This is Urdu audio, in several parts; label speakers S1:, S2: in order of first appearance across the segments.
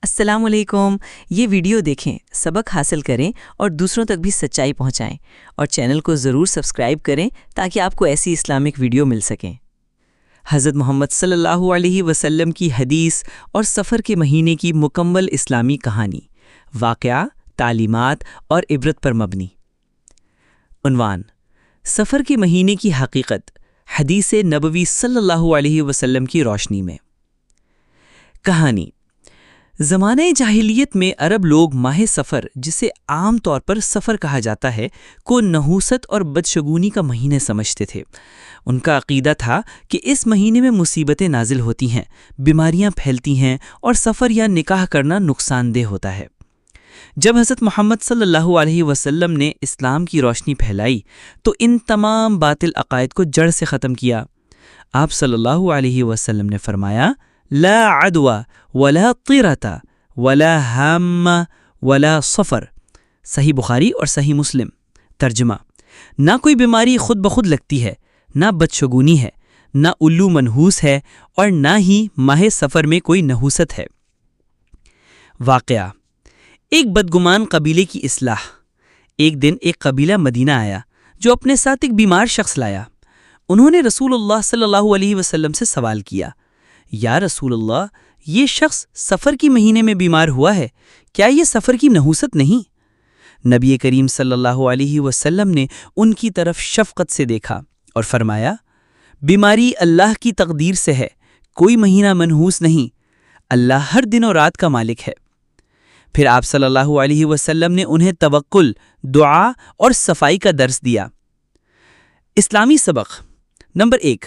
S1: السلام علیکم۔ یہ ویڈیو دیکھیں، سبق حاصل کریں اور دوسروں تک بھی سچائی پہنچائیں، اور چینل کو ضرور سبسکرائب کریں تاکہ آپ کو ایسی اسلامک ویڈیو مل سکیں۔ حضرت محمد صلی اللہ علیہ وسلم کی حدیث اور سفر کے مہینے کی مکمل اسلامی کہانی، واقعہ، تعلیمات اور عبرت پر مبنی۔ عنوان: سفر کے مہینے کی حقیقت، حدیث نبوی صلی اللہ علیہ وسلم کی روشنی میں۔ کہانی: زمانہ جاہلیت میں عرب لوگ ماہ سفر، جسے عام طور پر سفر کہا جاتا ہے، کو نحوست اور بدشگونی کا مہینہ سمجھتے تھے۔ ان کا عقیدہ تھا کہ اس مہینے میں مصیبتیں نازل ہوتی ہیں، بیماریاں پھیلتی ہیں اور سفر یا نکاح کرنا نقصان دہ ہوتا ہے۔ جب حضرت محمد صلی اللہ علیہ وسلم نے اسلام کی روشنی پھیلائی تو ان تمام باطل عقائد کو جڑ سے ختم کیا۔ آپ صلی اللہ علیہ وسلم نے فرمایا: لا عدوى ولا طیرۃ ولا ہام ولا سفر۔ صحیح بخاری اور صحیح مسلم۔ ترجمہ: نہ کوئی بیماری خود بخود لگتی ہے، نہ بدشگونی ہے، نہ الو منحوس ہے، اور نہ ہی ماہ سفر میں کوئی نحوست ہے۔ واقعہ: ایک بدگمان قبیلے کی اصلاح۔ ایک دن ایک قبیلہ مدینہ آیا جو اپنے ساتھ ایک بیمار شخص لایا۔ انہوں نے رسول اللہ صلی اللہ علیہ وسلم سے سوال کیا: یا رسول اللہ، یہ شخص سفر کی مہینے میں بیمار ہوا ہے، کیا یہ سفر کی نحوست نہیں؟ نبی کریم صلی اللہ علیہ وسلم نے ان کی طرف شفقت سے دیکھا اور فرمایا: بیماری اللہ کی تقدیر سے ہے، کوئی مہینہ منحوس نہیں، اللہ ہر دن و رات کا مالک ہے۔ پھر آپ صلی اللہ علیہ وسلم نے انہیں توکل، دعا اور صفائی کا درس دیا۔ اسلامی سبق: نمبر 1،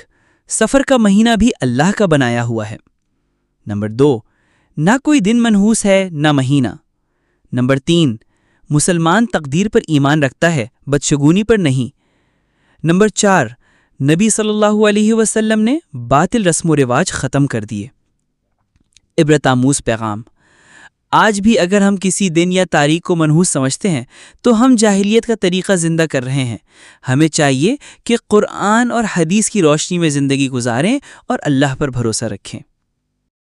S1: سفر کا مہینہ بھی اللہ کا بنایا ہوا ہے۔ نمبر 2، نہ کوئی دن منحوس ہے نہ مہینہ۔ نمبر 3، مسلمان تقدیر پر ایمان رکھتا ہے، بدشگونی پر نہیں۔ نمبر 4، نبی صلی اللہ علیہ وسلم نے باطل رسم و رواج ختم کر دیے۔ عبرت آموز پیغام: آج بھی اگر ہم کسی دن یا تاریخ کو منحوس سمجھتے ہیں تو ہم جاہلیت کا طریقہ زندہ کر رہے ہیں۔ ہمیں چاہیے کہ قرآن اور حدیث کی روشنی میں زندگی گزاریں اور اللہ پر بھروسہ رکھیں۔